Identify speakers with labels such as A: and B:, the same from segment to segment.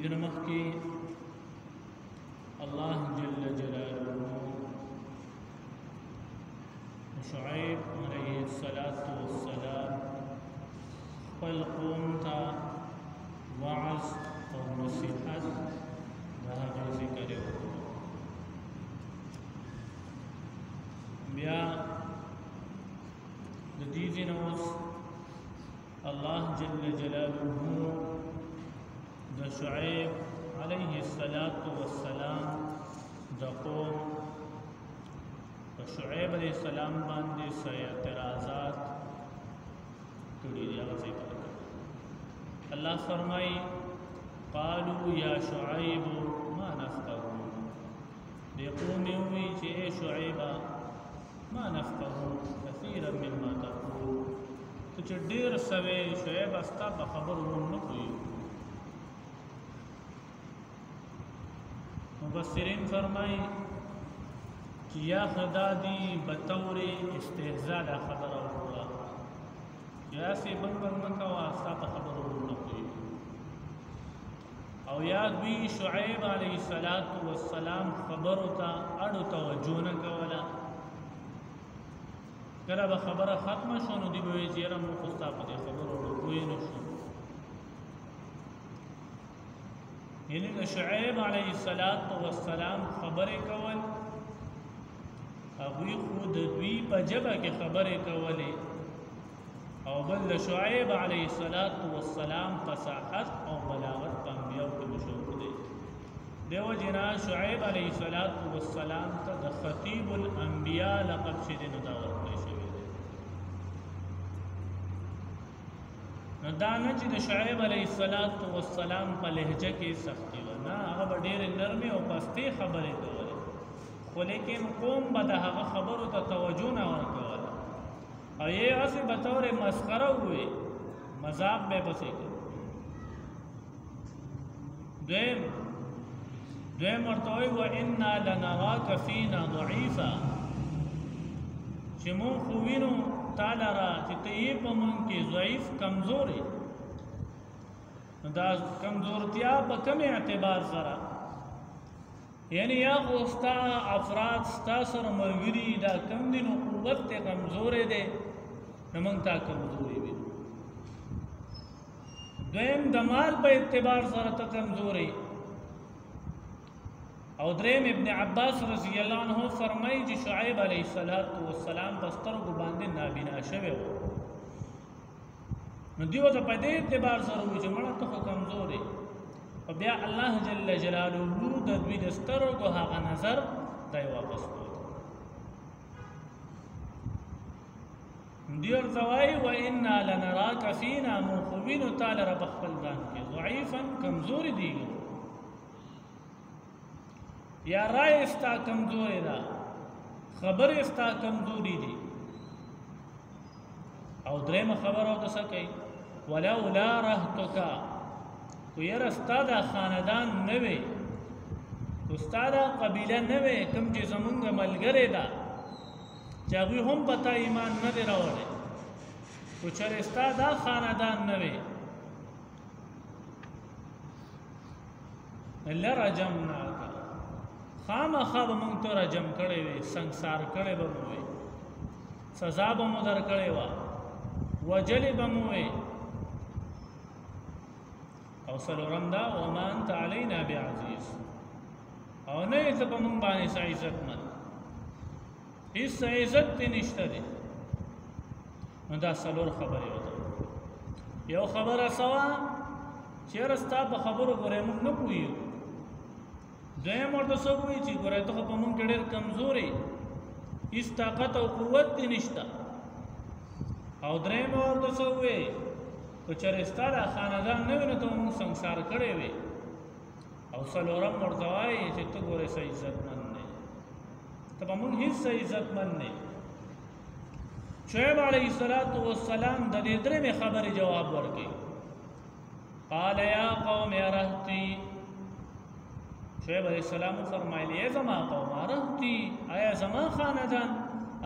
A: دې مخکې الله جل جلاله شعیب علیه السلام خپل قوم ته وعظ او نصیحت د هغې ذکر یې وکړو. بیا د دې ځای نه اوس الله جل جلاله د شعیب علیه السلام د قوم په شعیب علیه السلام باندې څه اعتراضات کړي دي هغه ذکر کوي. الله فرمایي قالوا یا شعیب ما نفقه، دې قوم یې ووایي چې ای شعیبه ما نفقه كثيرا مما تقول، ته چې ډېر څه وایې شعیبه ستا په خبرو موږ نه پوهېږو. مفسرین فرمایي چې یا خدا دی بطور استهزاء دا خبره وکړه، یا سې بنګ مه کوه ستا په خبرو موږ نه پوهېږو. او یا دوی شعیب علیه السلام خبرو ته اړو توجه نه کوله. کله به خبره ختمه شو نو دوی به وایي چې یاره موږ خو ستا په دې خبرو پوه نه شو. یعنې د شعیب علیه السلام خبرې کول، هغوی خو د دوی په ژبه کې خبرې کولې، او بل د شعیب علیه السلام فصاحت او بلاغت په انبیاو کې مشهور دی. دیو جنا شعیب علیه السلام ته د خطیب الانبیاء لقب چې دی نو دا ورکړی شوی دی. نو دا نه چې د شعیب علیه السلام په لهجه کې سختي وه، نه هغه به ډېرې نرمې او پستې خبرې کولې، خو لیکن قوم به د هغه خبرو ته توجه نه ورکوله، او یې هسې به طور مسخره ووایي، مذاق به یې پسې کوي. دویم ورته وایي وإنا لنراک فینا ضعیفا، چې مونږ خو وینو تا لره چې ته یې په مونږ کې ضعیف کمزورې. نو دا کمزورتیا په کوم اعتبار سره؟ یعنی یا خو ستا افراد ستا سره ملګري دا کم دي نو قوت ته کمزورې دی، نو موږ تا کمزورې وینو. دویم د مال په اعتبار سره ته کمزورې. او دریم ابن عباس رضی الله عنه فرمایي چې شعیب علیه السلام په سترګو باندې نابینا شوی و، نو دیو ته په دې اعتبار سره وایي چې مړه ته خو کمزورې. او بیا الله جل جلاله د دوی د سترګو هغه نظر دی واپس کړی. دیو ورته وایي وإنا لنراک فینا، موږ خو وینو تا لره په خپل ځان کې ضعیفا کمزورې دي، یا رای ستا کمزوری دا، خبر ستا کمزوری دی. او دریم خبر او دسا کئی ولولا رهتکا، کو یر ستا دا خاندان نوے، کو ستا دا قبیله نوے کم چی زمونگ ملگره دا چاگوی هم پتا ایمان ندی راوڑے، کو چر ستا دا خاندان نوے لرجمناکا، خامخا به موږ ته رجم کړی وې، سنګسار کړی به مو وې، سزا به مو در کړې وه، وجلې به مو وې. او څلورم دا وما انت علینا بعزیز، او نه یې ته په موږ باندې څه عزتمند، هېڅ عزت دې نشته دی. نو دا څلور خبرې وته. یو خبره څه وه چې یاره ستا په خبرو ګورې موږ نه پوهېږو. دویم ورته څه ووایي چې ګوره ته خو په مونږ کې ډېر کمزورې، هېڅ طاقت او قوت دې نشته. او دریم ورته څه ووایي که چېرې ستا دا خاندان نه وي نو ته مونږ سنګسار کړی وې. او څلورم ورته وایي چې ته ګورې څه عزتمند دی، ته په مونږ هېڅ څه عزتمند دی. شعیب علیه السلام د دې درېمې خبرې جواب ورکوي. قال یا قوم رهطی، شعیب علیہ السلام فرمایلی اے زما قوم رهطی، آیا زما خاندان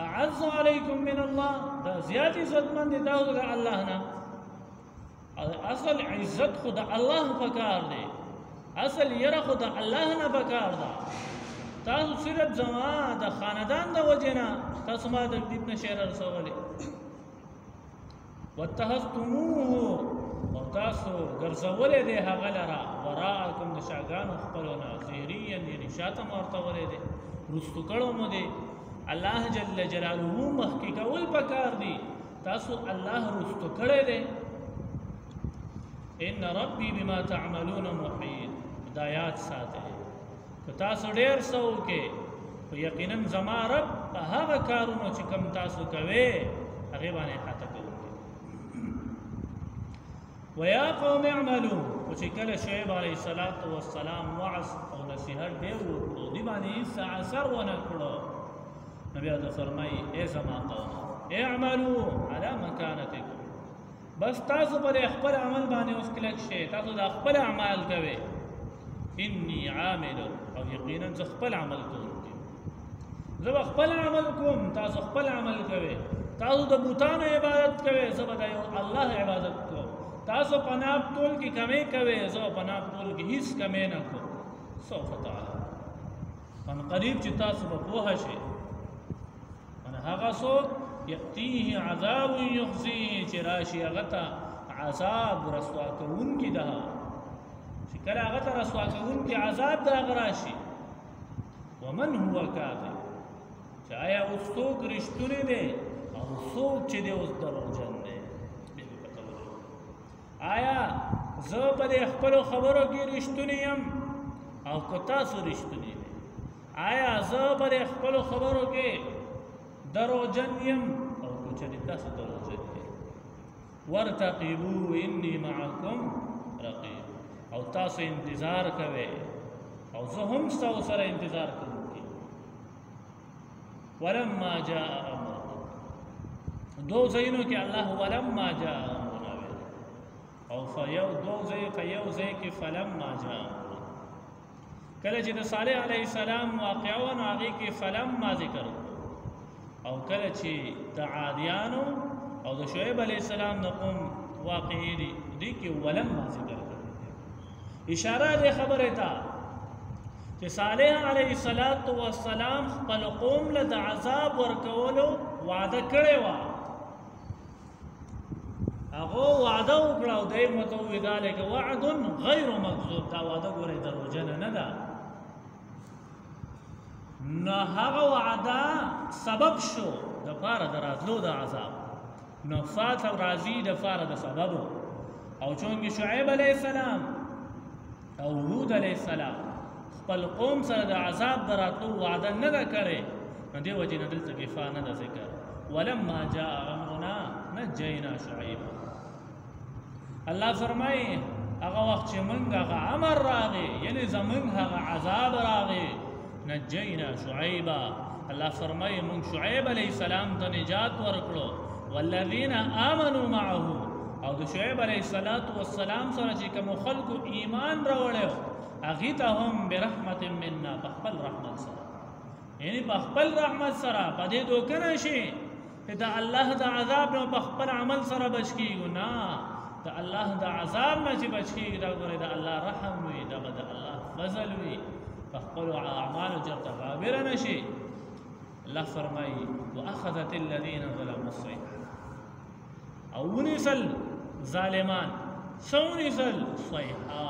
A: اعز علیکم من الله، دا زیات عزتمند دی دا د الله نه. اصل عزت خود الله پکار دی، اصل یره خو د الله نه پکار ده تاسو صرف زما د خاندان د وجه نه تاسو ما د دې نه شعر رسولې واتخذتموه او تاسو ګرځولې دې هغه لرا وراءکم د شاګانو خپلونه ظهريا یعنی شاته مرتولې دې رستو کړو مو دې الله جل جلاله مخکې کول پکار دي تاسو الله رستو کړی دې ان ربي بما تعملون محيط هدایات ساته که تاسو ډیر څه وکړئ خو یقینا زما رب په هغه کارونو چې کوم تاسو کوئ هغې باندې احاطه کوونکی ویا قوم اعملوا خو چې کله شعیب علیه السلام وعظ او نصیحت ډېر وکړو دې باندې هېڅ اثر ونه کړو نو بیا د فرمایي ای زما قوم اعملوا على مکانتکم بس تاسو پر خپل عمل باندې اوس کلک شئ تاسو د خپل اعمال کوئ انی عامل او یقینا زه خپل عمل کوم زه خپل عمل کوم تاسو خپل عمل کوئ تاسو د بوتانو عبادت کوئ زه به د الله عبادت کوم تاسو پناه ټول کې کمی کوئ زه پناه ټول کې هیڅ کمی نه کوم سوف تعالی ان قریب چې تاسو به پوه شئ ان هغه څوک یأتیه عذاب یخزیه چې راشي هغه ته عذاب رسوا کوونکی ده چې کله هغه ته رسوا کوونکی عذاب د هغه راشي ومن هو کاذب چې آیا اوس څوک رښتونی دی او څوک چې دی اوس دروغجن دی آیا زه په دې خپلو خبرو کې رښتونی یم او که تاسو رښتونی دی آیا زه په دې خپلو خبرو کې دروغجن یم او که چېرې تاسو دروغجن دی وارتقبوا انی معکم رقیب او تاسو انتظار کوئ او زه هم ستاسو سره انتظار کوم ولما جاء امرنا دو ځایونو کې الله ولما جاء امرنا ویل او فیو دو ځای کې فلما جاء امرنا کله چې د صالح علیه السلام واقعه و نو هغې کې فلما ذکر او کله چې د عادیانو او د شعیب علیه السلام د قوم واقعې دي دې کې ولما ذکر اشاره دې خبرې ته چې صالح علیه السلام خپل قوم له د عذاب ورکولو وعده کړې وه هغه وعده وکړه او دی ورته وویل ذلک وعد غیر مکذوب دا وعده ګورئ دروغجنه نه ده نو هغه وعده سبب شو دپاره د راتلو د عذاب نو فات او راځي دپاره د سببو او چونکې شعیب علیه السلام او هود علیه السلام خپل قوم سره د عذاب د راتلو وعده نه ده کړې نو دې وجې نه دلته کې فا نه ده ذکر ولما جاء امرنا نجینا شعیبا الله فرمایي هغه وخت چې موږ هغه امر راغی یعنې زموږ هغه عذاب راغی نجینا شعیبا الله فرمایي موږ شعیب علیه السلام ته نجات ورکړو والذین آمنوا معه او د شعیب علیه السلام سره چې کوم خلکو ایمان راوړی هغې ته هم برحمت منا په خپل رحمت سره یعنې په خپل رحمت سره په دې دوکه نه شي چې د الله د عذاب نه په خپل عمل سره بچ کېږو نه د الله د عذاب نه چې بچ کېږي دا ګورئ د الله رحم وي دغه د الله فضل وي په خپلو اعمالو چېرته غابره نه شي الله فرمایي واخذت الذین ظلموا الصیحه او ونیسل ظالمان څه ونیسل صیحه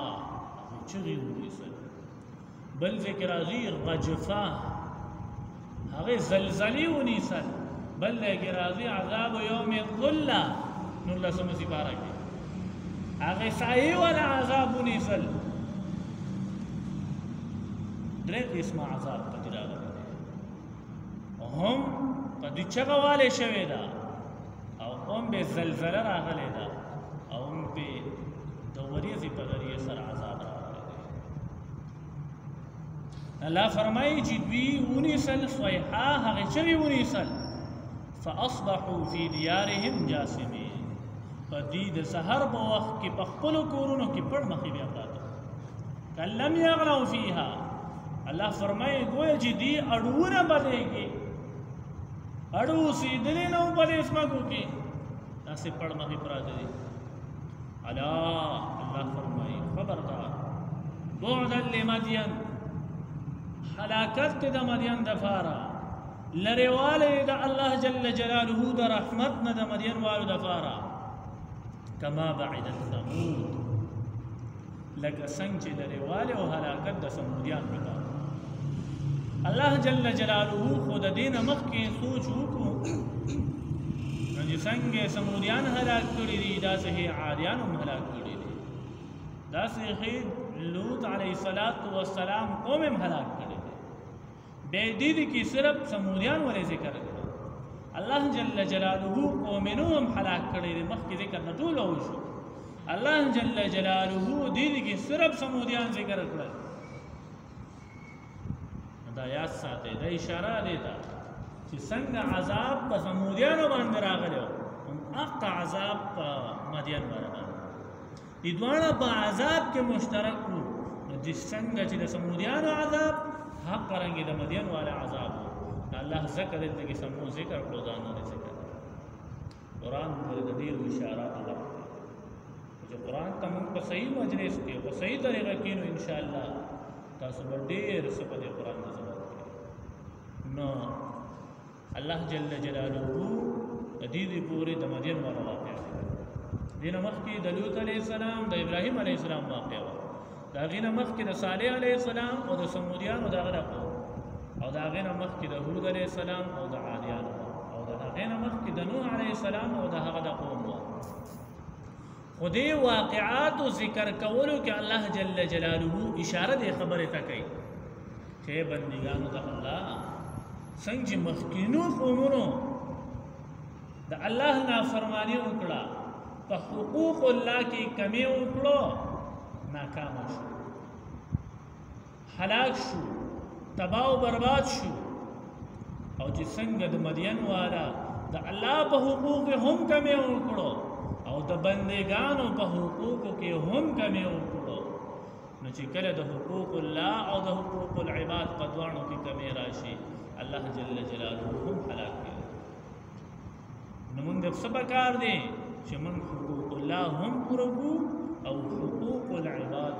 A: چغې ونیسل بل ذکر راځي رجفه هغې زلزلې ونیسل بل ذکر راځي عذاب یوم الظله 19 سپاره کې هغې سایې والا عذاب ونیسل درې قسمه عذاب پکې راغلی دی هم په دې چغه والې شوې ده او هم به زلزله راغلی ده او هم به د وریځې په ذریعې سره عذاب راغلی دی الله فرمایي چې دوی ونیسل صیحه هغې چغې ونیسل فاصبحوا فی دیارهم جاثمین په دې د سحر په وخت کې په خپلو کورونو کې پړ مخې بیا پراته کأن لم یغنوا فیها الله فرمایي گویا چې دې اړوونه بدلېږي اړو اوسېدلې نه وو په دې ځمکو کې داسې پړ مخې پراته دي الا الله فرمایي خبردار بعدا لمدین حلاکت د مدین دفارا لرواله د الله جل جلاله د رحمت نه د مدین والو دفارا کما بعدت ثمود لکه څنګه چې لرواله او حلاکت د سمودیان پتا الله جل جلاله خود دین مخکې سوچ وکړو چې څنګه سمودیان هلاک کړي دي داسې عادیان هم هلاک کړي دي داسې لوط علیه السلام قوم هم هلاک کړي دي بے دید کی صرف سمودیان والے ذکر کړي الله جل جلاله قوم نوح هم هلاک کړي دي مخکې ذکر نه ټول وشو الله جل جلاله دید کی صرف سمودیان ذکر کړي دا یاد ساتي دا اشاره دی دا چې څنګه عذاب په سمودیانو باندې راغلی هم اقا عذاب په مدین باندې دي دواړه په عذاب کې مشترک وو نو د څنګه چې د سمودیانو عذاب حق رنګ د مدین والا عذاب الله ذکر دې کې سمو ذکر کړو دا نه ذکر قرآن د دې اشاره الله چې قرآن ته موږ په صحیح مجلس کې په صحیح طریقه کې نو ان شاء الله تاسو ډېر څه په قرآن نه نو الله جل جلاله دې پورې د مدین والا واقعه دینه مخکې د لوط علیه السلام د ابراهیم علیه السلام واقعه دا غینه مخکې د صالح علیه السلام او د سمودیانو دا غره او دا غینه مخکې د هود علیه السلام او د عادیانو او دا غینه مخکې د نوح علیه السلام او د هغه د قوم خدای واقعات او ذکر کولو کې الله جل جلاله اشاره دې خبره تا کوي چې بندګانو د الله څنګه مخکینو قومونو د الله نافرمانی وکړه په حقوق الله کې کمی وکړو ناکام شو هلاک شو تباہ و برباد شو او چې څنګه د مدین والا د الله په حقوق هم کمی وکړو او د بندگانو په حقوق کې هم کمی وکړو نو چې کله د حقوق الله او د حقوق العباد په دوانو کې کمی راشي الله جل جلاله هم هلاک کړي نو موږ د څه کار دی چې موږ حقوق الله هم پوره او حقوق العباد